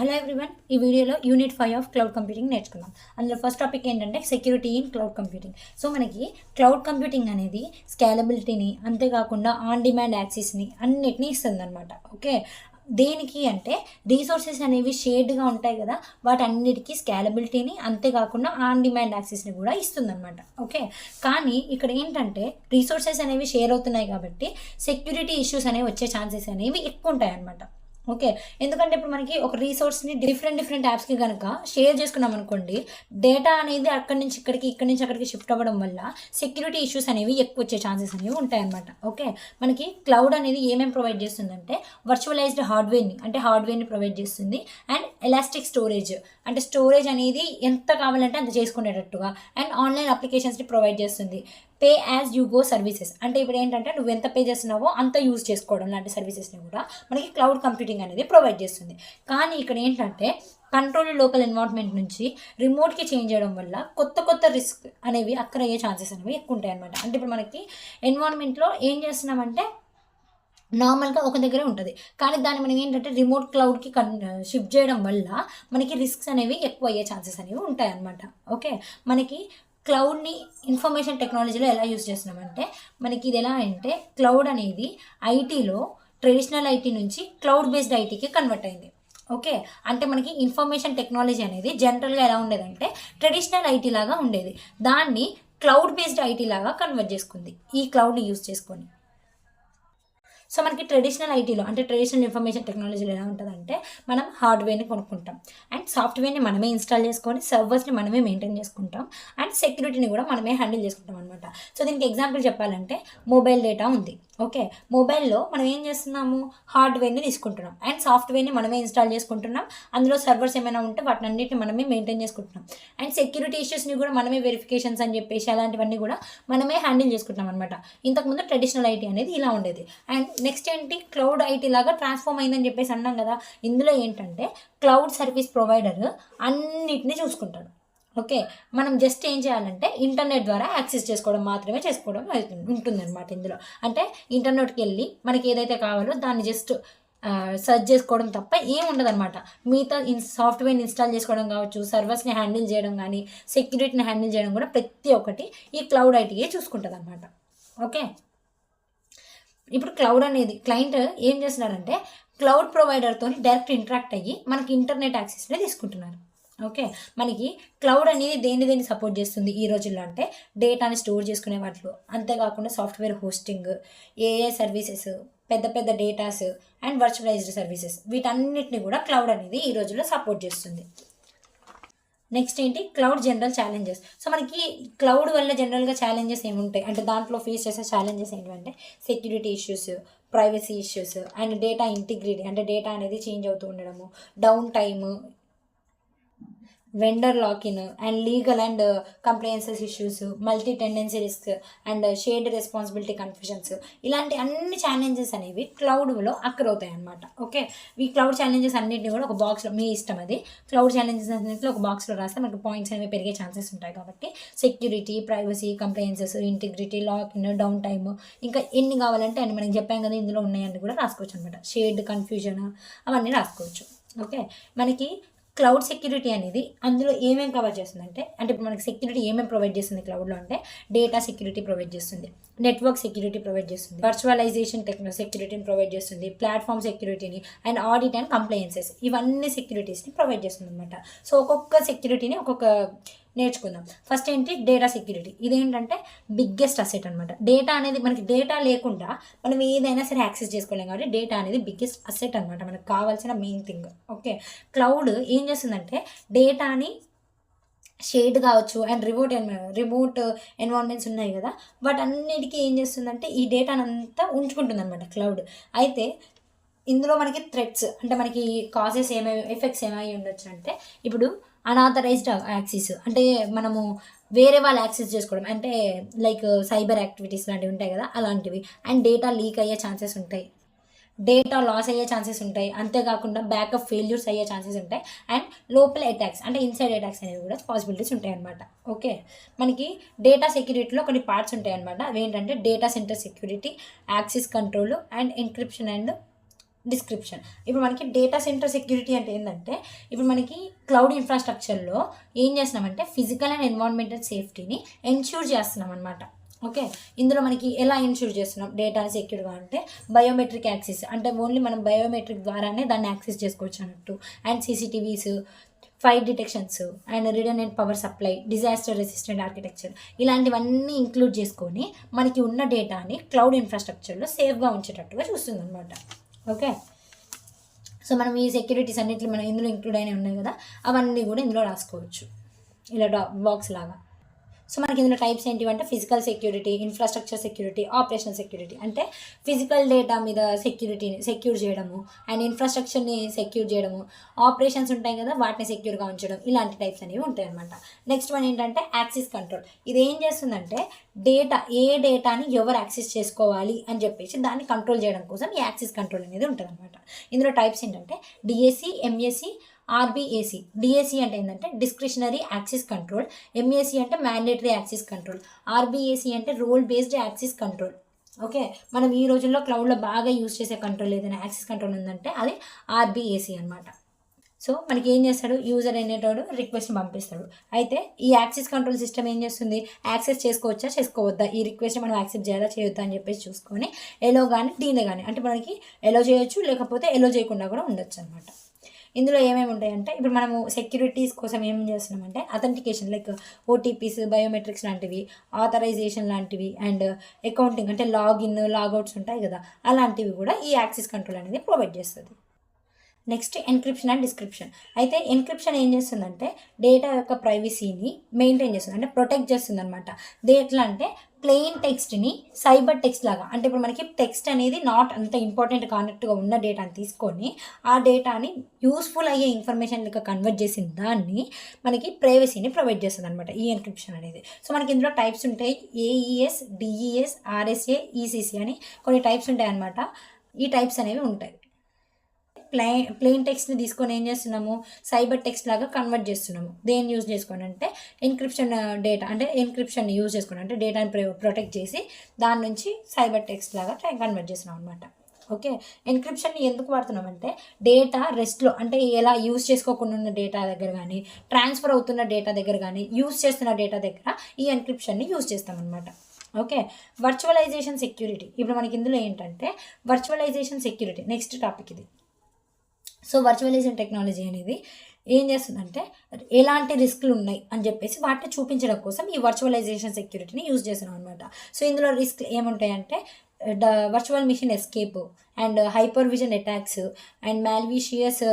Hello everyone, ఈ వీడియోలో unit 5 of cloud computing నేర్చుకుందాం. అందులో ఫస్ట్ టాపిక్ ఏంటంటే security in cloud computing. So మనకి క్లౌడ్ కంప్యూటింగ్ అనేది స్కేలబిలిటీని, అంతేకాకుండా ఆన్ డిమాండ్ యాక్సెస్ని అన్నిటినీ ఇస్తుంది అనమాట. ఓకే, దేనికి అంటే రీసోర్సెస్ అనేవి షేర్డ్గా ఉంటాయి కదా, వాటన్నిటికీ స్కేలబిలిటీని, అంతేకాకుండా ఆన్ డిమాండ్ యాక్సెస్ని కూడా ఇస్తుందన్నమాట. ఓకే, కానీ ఇక్కడ ఏంటంటే రీసోర్సెస్ అనేవి షేర్ అవుతున్నాయి కాబట్టి సెక్యూరిటీ ఇష్యూస్ అనేవి వచ్చే ఛాన్సెస్ అనేవి ఎక్కువ ఉంటాయి అన్నమాట. ఓకే, ఎందుకంటే ఇప్పుడు మనకి ఒక రీసోర్స్ని డిఫరెంట్ యాప్స్కి కనుక షేర్ చేసుకున్నాం అనుకోండి, డేటా అనేది అక్కడి నుంచి అక్కడికి షిఫ్ట్ అవ్వడం వల్ల సెక్యూరిటీ ఇష్యూస్ అనేవి ఎక్కువ వచ్చే ఛాన్సెస్ అనేవి ఉంటాయన్నమాట. ఓకే, మనకి క్లౌడ్ అనేది ఏమేమి ప్రొవైడ్ చేస్తుందంటే వర్చువలైజ్డ్ హార్డ్వేర్ని ప్రొవైడ్ చేస్తుంది, అండ్ ఎలాస్టిక్ స్టోరేజ్ అంటే స్టోరేజ్ అనేది ఎంత కావాలంటే అంత చేసుకునేటట్టుగా, అండ్ ఆన్లైన్ అప్లికేషన్స్ని ప్రొవైడ్ చేస్తుంది. Pay as you go services అంటే ఇప్పుడు ఏంటంటే నువ్వు ఎంత పే చేస్తున్నావో అంత యూజ్ చేసుకోవడం లాంటి సర్వీసెస్ని కూడా మనకి క్లౌడ్ కంప్యూటింగ్ అనేది ప్రొవైడ్ చేస్తుంది. కానీ ఇక్కడ ఏంటంటే కంట్రోల్ లోకల్ ఎన్వైరన్మెంట్ నుంచి రిమోట్కి చేంజ్ చేయడం వల్ల కొత్త రిస్క్ అనేవి అక్కడ అయ్యే ఛాన్సెస్ అనేవి ఎక్కువ ఉంటాయి అనమాట. అంటే ఇప్పుడు మనకి ఎన్వైరన్మెంట్లో ఏం చేస్తున్నామంటే నార్మల్గా ఒక దగ్గరే ఉంటుంది, కానీ దాన్ని మనం ఏంటంటే రిమోట్ క్లౌడ్కి షిఫ్ట్ చేయడం వల్ల మనకి రిస్క్స్ అనేవి ఎక్కువ అయ్యే ఛాన్సెస్ అనేవి ఉంటాయి అన్నమాట. ఓకే, మనకి క్లౌడ్ని ఇన్ఫర్మేషన్ టెక్నాలజీలో ఎలా యూజ్ చేస్తున్నామంటే మనకి ఇది ఎలా అంటే క్లౌడ్ అనేది ఐటీలో ట్రెడిషనల్ ఐటీ నుంచి క్లౌడ్ బేస్డ్ ఐటీకి కన్వర్ట్ అయింది. ఓకే, అంటే మనకి ఇన్ఫర్మేషన్ టెక్నాలజీ అనేది జనరల్గా ఎలా ఉండేదంటే ట్రెడిషనల్ ఐటీ లాగా ఉండేది, దాన్ని క్లౌడ్ బేస్డ్ ఐటీ లాగా కన్వర్ట్ చేసుకుంది ఈ క్లౌడ్ని యూజ్ చేసుకొని. సో మనకి ట్రెడిషనల్ ఐటీలో అంటే ట్రెడిషనల్ ఇన్ఫర్మేషన్ టెక్నాలజీలో ఎలా ఉంటుందంటే మనం హార్డ్వేర్ని కొనుక్కుంటాం, అండ్ సాఫ్ట్వేర్ని మనమే ఇన్స్టాల్ చేసుకొని సర్వర్స్ని మనమే మెయింటైన్ చేసుకుంటాం, అండ్ సెక్యూరిటీని కూడా మనమే హ్యాండిల్ చేసుకుంటాం అనమాట. సో దీనికి ఎగ్జాంపుల్ చెప్పాలంటే మొబైల్ డేటా ఉంది. ఓకే, మొబైల్లో మనం ఏం చేస్తున్నాము, హార్డ్వేర్ని తీసుకుంటున్నాం, అండ్ సాఫ్ట్వేర్ని మనమే ఇన్స్టాల్ చేసుకుంటున్నాం, అందులో సర్వర్స్ ఏమైనా ఉంటే వాటిని అన్నిటిని మనమే మెయింటైన్ చేసుకుంటున్నాం, అండ్ సెక్యూరిటీ ఇష్యూస్ని కూడా మనమే వెరిఫికేషన్స్ అని చెప్పేసి అలాంటివన్నీ కూడా మనమే హ్యాండిల్ చేసుకుంటాం అనమాట. ఇంతకుముందు ట్రెడిషనల్ ఐటీ అనేది ఇలా ఉండేది, అండ్ నెక్స్ట్ ఏంటి క్లౌడ్ ఐటీ లాగా ట్రాన్స్ఫార్మ్ అయిందని చెప్పేసి అన్నాం కదా. ఇందులో ఏంటంటే క్లౌడ్ సర్వీస్ ప్రొవైడర్ అన్నిటిని చూసుకుంటాడు. ఓకే, మనం జస్ట్ ఏం చేయాలంటే ఇంటర్నెట్ ద్వారా యాక్సెస్ చేసుకోవడం ఉంటుందన్నమాట. ఇందులో అంటే ఇంటర్నెట్కి వెళ్ళి మనకి ఏదైతే కావాలో దాన్ని జస్ట్ సెర్చ్ చేసుకోవడం తప్ప ఏం ఉండదన్నమాట. మిగతా సాఫ్ట్వేర్ని ఇన్స్టాల్ చేసుకోవడం కావచ్చు, సర్వర్స్ని హ్యాండిల్ చేయడం కానీ సెక్యూరిటీని హ్యాండిల్ చేయడం కూడా ప్రతి ఒక్కటి ఈ క్లౌడ్ ఐటీయే చూసుకుంటుంది అనమాట. ఓకే, ఇప్పుడు క్లౌడ్ అనేది క్లయింట్ ఏం చేస్తున్నారంటే క్లౌడ్ ప్రొవైడర్తో డైరెక్ట్ ఇంటరాక్ట్ అయ్యి మనకి ఇంటర్నెట్ యాక్సెస్ని తీసుకుంటున్నారు. ఓకే, మనకి క్లౌడ్ అనేది దేన్ని సపోర్ట్ చేస్తుంది ఈ రోజుల్లో అంటే డేటాని స్టోర్ చేసుకునే వాటిలో, అంతేకాకుండా సాఫ్ట్వేర్ హోస్టింగ్, ఏఐ సర్వీసెస్, పెద్ద డేటాస్, అండ్ వర్చువలైజ్డ్ సర్వీసెస్, వీటన్నిటిని కూడా క్లౌడ్ అనేది ఈ రోజుల్లో సపోర్ట్ చేస్తుంది. నెక్స్ట్ ఏంటి క్లౌడ్ జనరల్ ఛాలెంజెస్. సో మనకి క్లౌడ్ వల్ల జనరల్గా ఛాలెంజెస్ ఏముంటాయి అంటే దాంట్లో ఫేస్ చేసే ఛాలెంజెస్ ఏంటంటే security issues, privacy issues, and data integrity అంటే డేటా అనేది చేంజ్ అవుతూ ఉండడము, down time, vendor lock-in, and legal and compliances issues, multi tenancy risk, and shared responsibility confusions, ఇలాంటి అన్ని ఛాలెంజెస్ అనేవి క్లౌడ్లో అక్కర్ అవుతాయి అన్నమాట. ఓకే, ఈ క్లౌడ్ ఛాలెంజెస్ అన్నింటినీ కూడా ఒక బాక్స్లో, మీ ఇష్టం అది, క్లౌడ్ ఛాలెంజెస్ అన్నింటిలో ఒక బాక్స్లో రాస్తే మనకి పాయింట్స్ అనేవి పెరిగే ఛాన్సెస్ ఉంటాయి. కాబట్టి security, privacy, compliances, integrity, lock-in, down time, ఇంకా ఎన్ని కావాలంటే అన్ని మనం చెప్పాం కదా ఇందులో ఉన్నాయని కూడా రాసుకోవచ్చు అనమాట. షేర్డ్ కన్ఫ్యూజన్ అవన్నీ రాసుకోవచ్చు. ఓకే, మనకి క్లౌడ్ సెక్యూరిటీ అనేది అందులో ఏమేమి కవర్ చేస్తుందంటే అంటే ఇప్పుడు మనకి సెక్యూరిటీ ఏమేమి ప్రొవైడ్ చేస్తుంది క్లౌడ్లో అంటే డేటా సెక్యూరిటీ ప్రొవైడ్ చేస్తుంది, నెట్వర్క్ సెక్యూరిటీ ప్రొవైడ్ చేస్తుంది, వర్చువలైజేషన్ సెక్యూరిటీని ప్రొవైడ్ చేస్తుంది, ప్లాట్ఫామ్ సెక్యూరిటీని, అండ్ ఆడిట్ అండ్ కంప్లైన్సెస్, ఇవన్నీ సెక్యూరిటీస్ని ప్రొవైడ్ చేస్తుంది అనమాట. సో ఒక్కొక్క సెక్యూరిటీని ఒక్కొక్క నేర్చుకుందాం. ఫస్ట్ ఏంటి డేటా సెక్యూరిటీ. ఇదేంటంటే బిగ్గెస్ట్ అసెట్ అనమాట. డేటా అనేది మనకి డేటా లేకుండా మనం ఏదైనా సరే యాక్సెస్ చేసుకోలేం కాబట్టి డేటా అనేది బిగ్గెస్ట్ అసెట్ అనమాట, మనకు కావాల్సిన మెయిన్ థింగ్. ఓకే, క్లౌడ్ ఏం చేస్తుందంటే డేటాని షేడ్ కావచ్చు, అండ్ రిమోట్ ఎన్వైరన్మెంట్స్ ఉన్నాయి కదా, వాటన్నిటికీ ఏం చేస్తుందంటే ఈ డేటాని అంతా ఉంచుకుంటుంది అనమాట క్లౌడ్. అయితే ఇందులో మనకి థ్రెట్స్ అంటే మనకి కాజెస్ ఎఫెక్ట్స్ ఏమై ఉండొచ్చు అంటే ఇప్పుడు అనాథరైజ్డ్ యాక్సెస్ అంటే మనము వేరే వాళ్ళు యాక్సెస్ చేసుకోవడం అంటే లైక్ సైబర్ యాక్టివిటీస్ లాంటివి ఉంటాయి కదా అలాంటివి, అండ్ డేటా లీక్ అయ్యే ఛాన్సెస్ ఉంటాయి, డేటా లాస్ అయ్యే ఛాన్సెస్ ఉంటాయి, అంతేకాకుండా బ్యాకప్ ఫెయిల్యూర్స్ అయ్యే ఛాన్సెస్ ఉంటాయి, అండ్ లోపల అటాక్స్ అంటే ఇన్సైడ్ అటాక్స్ అనేవి కూడా పాసిబిలిటీస్ ఉంటాయి అనమాట. ఓకే, మనకి డేటా సెక్యూరిటీలో కొన్ని పార్ట్స్ ఉంటాయి అనమాట. అవి ఏంటంటే data centre security, access control, and encryption, and description. ఇప్పుడు మనకి డేటా సెంటర్ సెక్యూరిటీ అంటే ఏంటంటే, ఇప్పుడు మనకి క్లౌడ్ ఇన్ఫ్రాస్ట్రక్చర్లో ఏం చేస్తున్నామంటే ఫిజికల్ అండ్ ఎన్విరాన్మెంటల్ సేఫ్టీని ఎన్ష్యూర్ చేస్తున్నాం అనమాట. ఓకే, ఇందులో మనకి ఎలా ఇన్ష్యూర్ చేస్తున్నాం డేటాని సెక్యూర్గా అంటే బయోమెట్రిక్ యాక్సెస్, అంటే ఓన్లీ మనం బయోమెట్రిక్ ద్వారానే దాన్ని యాక్సెస్ చేసుకోవచ్చు అన్నట్టు. And CCTVs, fire detections and redundant power supply, disaster resistant architecture, ఇలాంటివన్నీ ఇంక్లూడ్ చేసుకొని మనకి ఉన్న డేటాని క్లౌడ్ ఇన్ఫ్రాస్ట్రక్చర్లో సేఫ్గా ఉంచేటట్టుగా చూస్తుంది అనమాట. ఓకే, సో మనం ఈ సెక్యూరిటీస్ అన్నింటిలో మనం ఇందులో ఇంక్లూడ్ అయినవి ఉన్నాయి కదా, అవన్నీ కూడా ఇందులో రాసుకోవచ్చు ఇలా బాక్స్ లాగా. సో మనకి ఇందులో టైప్స్ ఏంటివంటే physical security, infrastructure security, operational security. అంటే ఫిజికల్ డేటా మీద సెక్యూరిటీని సెక్యూర్ చేయడము అండ్ ఇన్ఫ్రాస్ట్రక్చర్ని సెక్యూర్ చేయడము, ఆపరేషన్స్ ఉంటాయి కదా వాటిని సెక్యూర్గా ఉంచడం, ఇలాంటి టైప్స్ అనేవి ఉంటాయి అనమాట. నెక్స్ట్ వన్ ఏంటంటే యాక్సెస్ కంట్రోల్. ఇది ఏం చేస్తుందంటే ఏ డేటాని ఎవరు యాక్సెస్ చేసుకోవాలి అని చెప్పేసి దాన్ని కంట్రోల్ చేయడం కోసం ఈ యాక్సెస్ కంట్రోల్ అనేది ఉంటుంది అనమాట. ఇందులో టైప్స్ ఏంటంటే డిఎస్సి, ఎంఎస్సి, ఆర్బీఏసి. డిఎస్సి అంటే ఏంటంటే డిస్క్రిషనరీ యాక్సెస్ కంట్రోల్, ఎంఏసి అంటే మ్యాండేటరీ యాక్సెస్ కంట్రోల్, ఆర్బీఏసి అంటే role based access control. Okay, మనం ఈ రోజుల్లో క్లౌడ్లో బాగా యూజ్ చేసే కంట్రోల్ ఏదైనా యాక్సెస్ కంట్రోల్ ఉందంటే అది ఆర్బీఏసి అనమాట. సో మనకి ఏం చేస్తాడు, యూజర్ అనేటోడు రిక్వెస్ట్ పంపిస్తాడు. అయితే ఈ యాక్సెస్ కంట్రోల్ సిస్టమ్ ఏం చేస్తుంది, యాక్సెస్ చేసుకోవచ్చా చేసుకోవద్దా, ఈ రిక్వెస్ట్ మనం యాక్సెప్ట్ చేయాలా చేయొద్దా అని చెప్పేసి చూసుకొని ఎలో కానీ డీనే కానీ, అంటే మనకి ఎలో చేయొచ్చు లేకపోతే ఎలో చేయకుండా కూడా ఉండొచ్చు అనమాట. ఇందులో ఏమేమి ఉంటాయంటే ఇప్పుడు మనము సెక్యూరిటీస్ కోసం ఏం చేస్తున్నామంటే అథెంటికేషన్ లైక్ ఓటీపీస్, బయోమెట్రిక్స్ లాంటివి, ఆథరైజేషన్ లాంటివి అండ్ అకౌంటింగ్ అంటే లాగిన్ లాగౌట్స్ ఉంటాయి కదా, అలాంటివి కూడా ఈ యాక్సెస్ కంట్రోల్ అనేది ప్రొవైడ్ చేస్తుంది. Next encryption and description. అయితే ఎన్క్రిప్షన్ ఏం చేస్తుందంటే డేటా యొక్క ప్రైవసీని మెయింటైన్ చేస్తుంది, అంటే ప్రొటెక్ట్ చేస్తుంది అనమాట. ఎట్లా అంటే ప్లెయిన్ టెక్స్ట్ని సైబర్ టెక్స్ట్ లాగా, అంటే ఇప్పుడు మనకి టెక్స్ట్ అనేది నాట్ అంత ఇంపార్టెంట్ కానట్టుగా ఉన్న డేటాని తీసుకొని ఆ డేటాని యూస్ఫుల్ అయ్యే ఇన్ఫర్మేషన్ లెక్క కన్వర్ట్ చేసిన దాన్ని మనకి ప్రైవసీని ప్రొవైడ్ చేస్తుంది అనమాట ఈ ఎన్క్రిప్షన్ అనేది. సో మనకి ఇందులో టైప్స్ ఉంటాయి, ఏఈఎస్, డిఈఎస్, ఆర్ఎస్ఏ, ఈసీసీ అని కొన్ని టైప్స్ ఉంటాయి అనమాట. ఈ టైప్స్ అనేవి ఉంటాయి. ప్లెయిన్ టెక్స్ట్ని తీసుకొని ఏం చేస్తున్నాము, సైబర్ టెక్స్ట్ లాగా కన్వర్ట్ చేస్తున్నాము. దేన్ని యూజ్ చేసుకొని అంటే ఎన్క్రిప్షన్ డేటా, అంటే ఎన్క్రిప్షన్ని యూజ్ చేసుకొని అంటే డేటాని ప్రొటెక్ట్ చేసి దాని నుంచి సైబర్ టెక్స్ట్ లాగా కన్వర్ట్ చేస్తున్నాం అనమాట. ఓకే, ఎన్క్రిప్షన్ని ఎందుకు వాడుతున్నామంటే డేటా రెస్ట్లో, అంటే ఎలా యూజ్ చేసుకోకుండా ఉన్న డేటా దగ్గర కానీ, ట్రాన్స్ఫర్ అవుతున్న డేటా దగ్గర కానీ, యూజ్ చేస్తున్న డేటా దగ్గర ఈ ఎన్క్రిప్షన్ని యూజ్ చేస్తామన్నమాట. Okay, virtualisation security. ఇప్పుడు మనకి ఇందులో ఏంటంటే వర్చువలైజేషన్ సెక్యూరిటీ నెక్స్ట్ టాపిక్ ఇది. సో వర్చువలైజేషన్ టెక్నాలజీ అనేది ఏం చేస్తుందంటే ఎలాంటి రిస్క్లు ఉన్నాయి అని చెప్పేసి వాటిని చూపించడం కోసం ఈ వర్చువలైజేషన్ సెక్యూరిటీని యూజ్ చేస్తున్నాం అనమాట. సో ఇందులో రిస్క్ ఏముంటాయంటే virtual machine escape and hyper vision attacks and malicious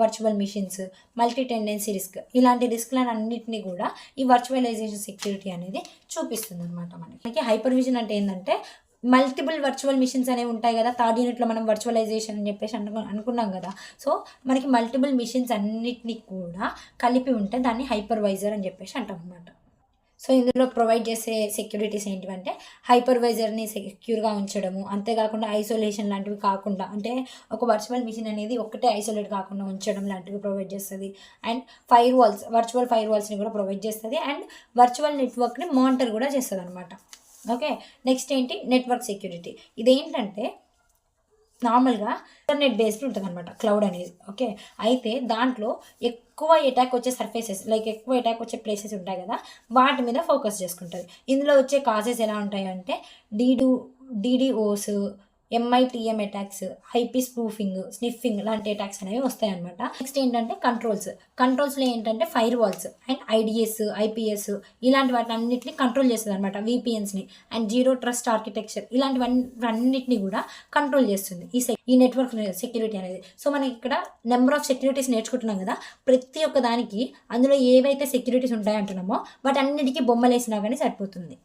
virtual machines, multi tenancy risk, ఇలాంటి రిస్క్లను అన్నింటినీ కూడా ఈ వర్చువలైజేషన్ సెక్యూరిటీ అనేది చూపిస్తుంది అనమాట. మనకి హైపర్ విజన్ అంటే ఏంటంటే మల్టిపుల్ వర్చువల్ మిషన్స్ అనేవి ఉంటాయి కదా, థర్డ్ యూనిట్లో మనం వర్చువలైజేషన్ అని చెప్పేసి అనుకున్నాం కదా. సో మనకి మల్టిపుల్ మిషన్స్ అన్నిటినీ కూడా కలిపి ఉంటే దాన్ని హైపర్వైజర్ అని చెప్పేసి అంటాం అనమాట. సో ఇందులో ప్రొవైడ్ చేసే సెక్యూరిటీస్ ఏంటివంటే హైపర్వైజర్ని సెక్యూర్గా ఉంచడము, అంతేకాకుండా ఐసోలేషన్ లాంటివి కాకుండా, అంటే ఒక వర్చువల్ మిషన్ అనేది ఒక్కటే ఐసోలేట్ కాకుండా ఉంచడం లాంటివి ప్రొవైడ్ చేస్తుంది. అండ్ ఫైర్ వాల్స్, వర్చువల్ ఫైర్ వాల్స్ని కూడా ప్రొవైడ్ చేస్తుంది. అండ్ వర్చువల్ నెట్వర్క్ని మానిటర్ కూడా చేస్తుంది అనమాట. ఓకే, నెక్స్ట్ ఏంటి నెట్వర్క్ సెక్యూరిటీ. ఇదేంటంటే నార్మల్గా ఇంటర్నెట్ బేస్డ్ ఉంటుంది అనమాట క్లౌడ్ అనేది. ఓకే, అయితే దాంట్లో ఎక్కువ అటాక్ వచ్చే సర్ఫేసెస్ లైక్ ఎక్కువ అటాక్ వచ్చే ప్లేసెస్ ఉంటాయి కదా, వాటి మీద ఫోకస్ చేసుకుంటుంది. ఇందులో వచ్చే కాజెస్ ఎలా ఉంటాయంటే DDoS, MITM attacks, IP spoofing, sniffing లాంటి అటాక్స్ అనేవి వస్తాయి అనమాట. నెక్స్ట్ ఏంటంటే కంట్రోల్స్లో ఏంటంటే firewalls and IDS, IPS ఇలాంటి వాటి అన్నింటినీ కంట్రోల్ చేస్తుంది అనమాట. విపిఎన్స్ని అండ్ జీరో ట్రస్ట్ ఆర్కిటెక్చర్ ఇలాంటివన్నిటిని కూడా కంట్రోల్ చేస్తుంది ఈ నెట్వర్క్ సెక్యూరిటీ అనేది. సో మనకి ఇక్కడ నెంబర్ ఆఫ్ సెక్యూరిటీస్ నేర్చుకుంటున్నాం కదా, ప్రతి ఒక్క దానికి అందులో ఏవైతే సెక్యూరిటీస్ ఉంటాయంటున్నామో వాటి అన్నిటికీ బొమ్మలు వేసినా కానీ సరిపోతుంది.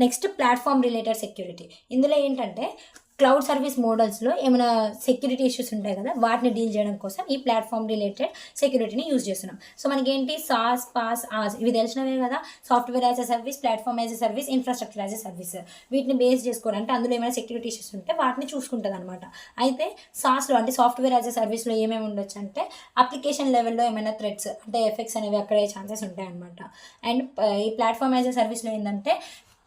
Next platform related security. ఇందులో ఏంటంటే క్లౌడ్ సర్వీస్ మోడల్స్లో ఏమైనా సెక్యూరిటీ ఇష్యూస్ ఉంటాయి కదా, వాటిని డీల్ చేయడం కోసం ఈ ప్లాట్ఫామ్ రిలేటెడ్ సెక్యూరిటీని యూజ్ చేస్తున్నాం. సో మనకి ఏంటి సాస్, పాస్, ఆస్ ఇవి తెలిసినవే కదా, software as a service, platform as a service, infrastructure as a service. వీటిని బేస్ చేసుకోవాలి అంటే అందులో ఏమైనా సెక్యూరిటీ ఇష్యూస్ ఉంటే వాటిని చూసుకుంటుంది అనమాట. అయితే సాస్లో అంటే సాఫ్ట్వేర్ యాజ్ ఎ సర్వీస్లో ఏమేమి ఉండొచ్చు అంటే అప్లికేషన్ లెవెల్లో ఏమైనా థ్రెడ్స్ అంటే ఎఫెక్ట్స్ అనేవి అక్కడే ఛాన్సెస్ ఉంటాయి అనమాట. అండ్ ఈ ప్లాట్ఫామ్ యాజ్ ఎ సర్వీస్లో ఏంటంటే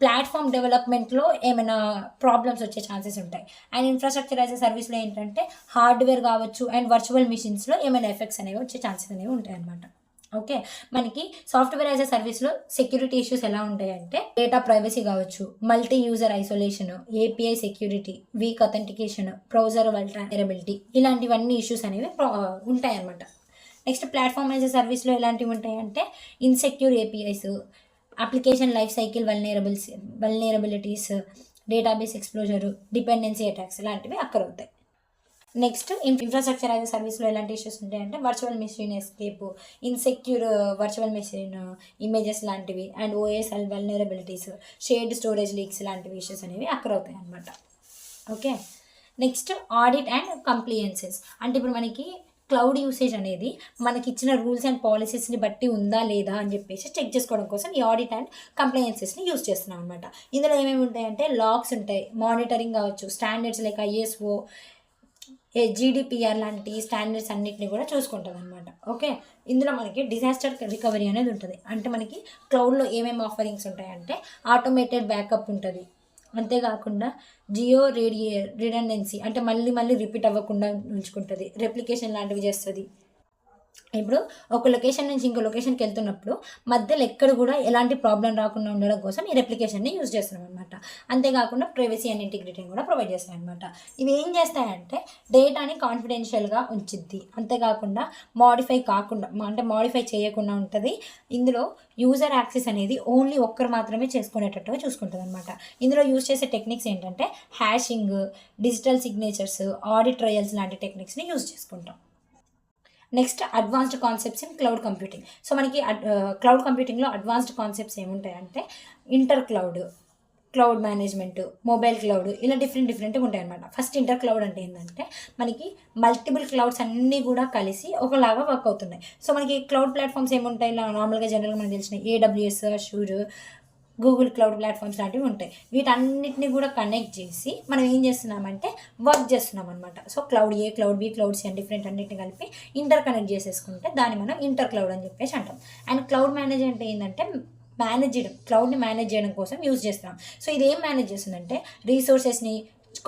ప్లాట్ఫామ్ డెవలప్మెంట్లో ఏమైనా ప్రాబ్లమ్స్ వచ్చే ఛాన్సెస్ ఉంటాయి. అండ్ ఇన్ఫ్రాస్ట్రక్చర్ యాజ్ ఎ సర్వీస్లో ఏంటంటే హార్డ్వేర్ కావచ్చు అండ్ వర్చువల్ మిషన్స్లో ఏమైనా ఎఫెక్ట్స్ అనేవి వచ్చే ఛాన్సెస్ అనేవి ఉంటాయి అన్నమాట. ఓకే, మనకి సాఫ్ట్వేర్ యాజ్ ఎ సర్వీస్లో సెక్యూరిటీ ఇష్యూస్ ఎలా ఉంటాయంటే డేటా ప్రైవసీ కావచ్చు, multi user isolation, API security, week authentication, browser vulnerability, ఇలాంటివన్నీ ఇష్యూస్ అనేవి ఉంటాయి అన్నమాట. నెక్స్ట్ ప్లాట్ఫామ్ యాజ్ ఎ సర్వీస్లో ఎలాంటివి ఉంటాయంటే insecure APIs, application life cycle vulnerabilities, database ఎక్స్ప్లోజర్, dependency attacks ఇలాంటివి అక్కడ అవుతాయి. నెక్స్ట్ ఇన్ఫ్రాస్ట్రక్చర్ యాజ్ సర్వీస్లో ఎలాంటి ఇష్యూస్ ఉంటాయంటే virtual machine escape, insecure virtual machine images లాంటివి, and OSL vulnerabilities, shared storage leaks లాంటివి ఇష్యూస్ అనేవి అక్కడ అవుతాయి అన్నమాట. Okay, next audit and compliances. అంటే ఇప్పుడు మనకి క్లౌడ్ యూసేజ్ అనేది మనకి ఇచ్చిన రూల్స్ అండ్ పాలసీస్ని బట్టి ఉందా లేదా అని చెప్పేసి చెక్ చేసుకోవడం కోసం ఈ ఆడిట్ అండ్ కంప్లయన్సెస్ని యూజ్ చేస్తున్నాం అనమాట. ఇందులో ఏమేమి ఉంటాయంటే లాగ్స్ ఉంటాయి, మానిటరింగ్ కావచ్చు, స్టాండర్డ్స్ లైక్ ఐఎస్ఓ, జీడిపిఆర్ లాంటి స్టాండర్డ్స్ అన్నిటిని కూడా చూసుకుంటుంది అనమాట. ఓకే, ఇందులో మనకి డిజాస్టర్ రికవరీ అనేది ఉంటుంది. అంటే మనకి క్లౌడ్లో ఏమేమి ఆఫరింగ్స్ ఉంటాయంటే ఆటోమేటెడ్ బ్యాకప్ ఉంటుంది, అంతేకాకుండా జియో రిడెండెన్సీ అంటే మళ్ళీ రిపీట్ అవ్వకుండా ఉంచుకుంటుంది, రెప్లికేషన్ లాంటివి చేస్తుంది. ఇప్పుడు ఒక లొకేషన్ నుంచి ఇంకో లొకేషన్కి వెళ్తున్నప్పుడు మధ్యలో ఎక్కడ కూడా ఎలాంటి ప్రాబ్లం రాకుండా ఉండడం కోసం ఈ రెప్లికేషన్ని యూజ్ చేస్తున్నాం అనమాట. అంతేకాకుండా ప్రైవసీ అండ్ ఇంటిగ్రిటీని కూడా ప్రొవైడ్ చేస్తాయి అనమాట. ఇవి ఏం చేస్తాయంటే డేటాని కాన్ఫిడెన్షియల్గా ఉంచుద్ది, అంతేకాకుండా మాడిఫై చేయకుండా ఉంటుంది. ఇందులో యూజర్ యాక్సెస్ అనేది ఓన్లీ ఒక్కరు మాత్రమే చేసుకునేటట్టుగా చూసుకుంటుంది అనమాట. ఇందులో యూజ్ చేసే టెక్నిక్స్ ఏంటంటే hashing, digital signatures, audit trials లాంటి టెక్నిక్స్ని యూజ్ చేసుకుంటాం. Next advanced concepts in cloud computing. So మనకి క్లౌడ్ కంప్యూటింగ్లో అడ్వాన్స్డ్ కాన్సెప్ట్స్ ఏముంటాయంటే inter cloud management, mobile cloud, ఇలా డిఫరెంట్గా ఉంటాయి అనమాట. ఫస్ట్ ఇంటర్ క్లౌడ్ అంటే ఏంటంటే మనకి మల్టిపుల్ క్లౌడ్స్ అన్నీ కూడా కలిసి ఒకలాగా వర్క్ అవుతున్నాయి. సో మనకి క్లౌడ్ ప్లాట్ఫామ్స్ ఏముంటాయి, ఇలా నార్మల్గా జనరల్గా మనకు తెలిసిన AWS, Azure, Google cloud platforms లాంటివి ఉంటాయి. వీటన్నిటిని కూడా కనెక్ట్ చేసి మనం ఏం చేస్తున్నామంటే వర్క్ చేస్తున్నాం అనమాట. సో క్లౌడ్ ఏ, క్లౌడ్ బి, క్లౌడ్ సి అని డిఫరెంట్ అన్నిటిని కలిపి ఇంటర్ కనెక్ట్ చేసేసుకుంటే దాన్ని మనం ఇంటర్ క్లౌడ్ అని చెప్పేసి అంటాం. అండ్ క్లౌడ్ మేనేజ్ అంటే ఏంటంటే క్లౌడ్ని మేనేజ్ చేయడం కోసం యూజ్ చేస్తాం. సో ఇది ఏం మేనేజ్ చేస్తుందంటే రీసోర్సెస్ని,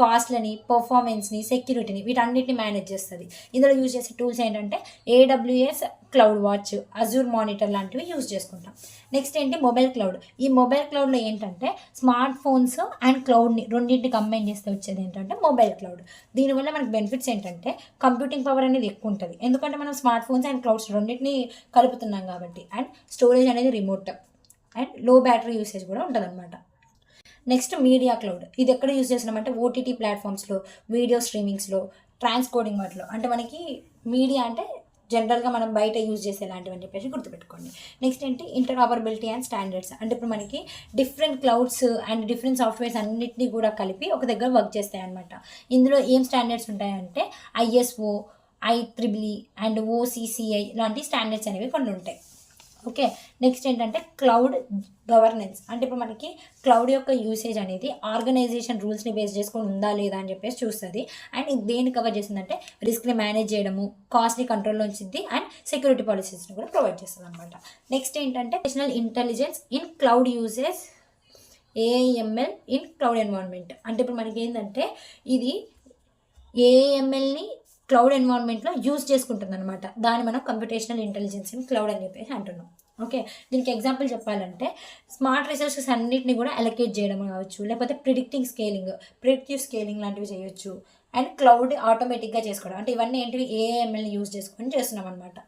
కాస్ట్లని, పర్ఫార్మెన్స్ని, సెక్యూరిటీని, వీటన్నిటిని మేనేజ్ చేస్తుంది. ఇందులో యూజ్ చేసే టూల్స్ ఏంటంటే AWS cloud watch, Azure monitor లాంటివి యూజ్ చేసుకుంటాం. నెక్స్ట్ ఏంటి మొబైల్ క్లౌడ్. ఈ మొబైల్ క్లౌడ్లో ఏంటంటే స్మార్ట్ ఫోన్స్ అండ్ క్లౌడ్ని రెండింటిని కంబైన్ చేస్తే వచ్చేది ఏంటంటే మొబైల్ క్లౌడ్. దీనివల్ల మనకు బెనిఫిట్స్ ఏంటంటే కంప్యూటింగ్ పవర్ అనేది ఎక్కువ ఉంటుంది, ఎందుకంటే మనం స్మార్ట్ ఫోన్స్ అండ్ క్లౌడ్స్ రెండింటిని కలుపుతున్నాం కాబట్టి. అండ్ స్టోరేజ్ అనేది రిమోట్ అండ్ లో బ్యాటరీ యూసేజ్ కూడా ఉంటుంది అనమాట. Next media cloud. ఇది ఎక్కడ యూజ్ చేస్తున్నామంటే ఓటీటీ ప్లాట్ఫామ్స్లో, వీడియో స్ట్రీమింగ్స్లో, ట్రాన్స్కోడింగ్ వాటిలో. అంటే మనకి మీడియా అంటే జనరల్గా మనం బయట యూజ్ చేసేలాంటివి అని చెప్పేసి గుర్తుపెట్టుకోండి. నెక్స్ట్ ఏంటి ఇంటర్ఆపరబిలిటీ అండ్ స్టాండర్డ్స్. అంటే ఇప్పుడు మనకి different clouds and different softwares అన్నిటినీ కూడా కలిపి ఒక దగ్గర వర్క్ చేస్తాయి అనమాట. ఇందులో ఏం స్టాండర్డ్స్ ఉంటాయంటే ఐఎస్ఓ, IEEE అండ్ OCCI లాంటి స్టాండర్డ్స్ అనేవి కొన్ని ఉంటాయి. ఓకే, నెక్స్ట్ ఏంటంటే క్లౌడ్ గవర్నెన్స్. అంటే ఇప్పుడు మనకి క్లౌడ్ యొక్క యూసేజ్ అనేది ఆర్గనైజేషన్ రూల్స్ని బేస్ చేసుకొని ఉందా లేదా అని చెప్పేసి చూస్తుంది. అండ్ ఇది దేన్ని కవర్ చేస్తుందంటే రిస్క్ని మేనేజ్ చేయడము, కాస్ట్ని కంట్రోల్లో ఉంచుద్ది, అండ్ సెక్యూరిటీ పాలసీస్ని కూడా ప్రొవైడ్ చేస్తుంది అనమాట. నెక్స్ట్ ఏంటంటే national intelligence in cloud usage, AIML in cloud environment. అంటే ఇప్పుడు మనకి ఏంటంటే ఇది AIMLని క్లౌడ్ ఎన్వైర్న్మెంట్లో యూజ్ చేసుకుంటుంది అనమాట. దాన్ని మనం కంప్యూటేషనల్ ఇంటెలిజెన్స్ ఇన్ క్లౌడ్ అని చెప్పేసి అంటున్నాం. ఓకే, దీనికి ఎగ్జాంపుల్ చెప్పాలంటే స్మార్ట్ రిసోర్సెస్ అన్నిటిని కూడా అలొకేట్ చేయడం కావచ్చు, లేకపోతే ప్రిడిక్టివ్ స్కేలింగ్ లాంటివి చేయొచ్చు, అండ్ క్లౌడ్ ఆటోమేటిక్గా చేసుకోవడం. అంటే ఇవన్నీ ఏంటివి AIMLని యూజ్ చేసుకొని చేస్తున్నాం అనమాట.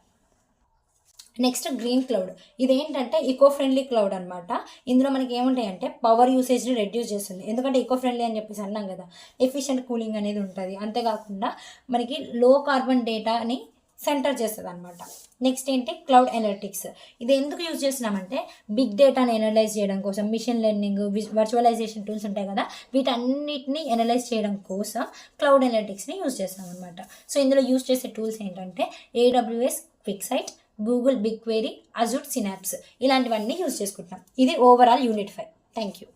Next green cloud. ఇదేంటంటే ఈకో ఫ్రెండ్లీ క్లౌడ్ అనమాట. ఇందులో మనకి ఏముంటాయంటే పవర్ యూసేజ్ని రెడ్యూస్ చేస్తుంది, ఎందుకంటే ఈకో ఫ్రెండ్లీ అని చెప్పేసి అన్నాం కదా, ఎఫిషియెంట్ కూలింగ్ అనేది ఉంటుంది. అంతేకాకుండా మనకి లో కార్బన్ డేటాని సెంటర్ చేస్తుంది అనమాట. నెక్స్ట్ ఏంటి క్లౌడ్ అనలిటిక్స్. ఇది ఎందుకు యూజ్ చేస్తున్నామంటే బిగ్ డేటాని ఎనలైజ్ చేయడం కోసం, మిషన్ లెర్నింగ్, వర్చువలైజేషన్ టూల్స్ ఉంటాయి కదా, వీటన్నిటిని ఎనలైజ్ చేయడం కోసం క్లౌడ్ అనలిటిక్స్ని యూజ్ చేస్తాం అనమాట. సో ఇందులో యూజ్ చేసే టూల్స్ ఏంటంటే AWS QuickSight, Google BigQuery, Azure synapse, ఇలాంటివన్నీ యూజ్ చేసుకుంటున్నాం. ఇది ఓవరాల్ యూనిట్ 5. Thank you.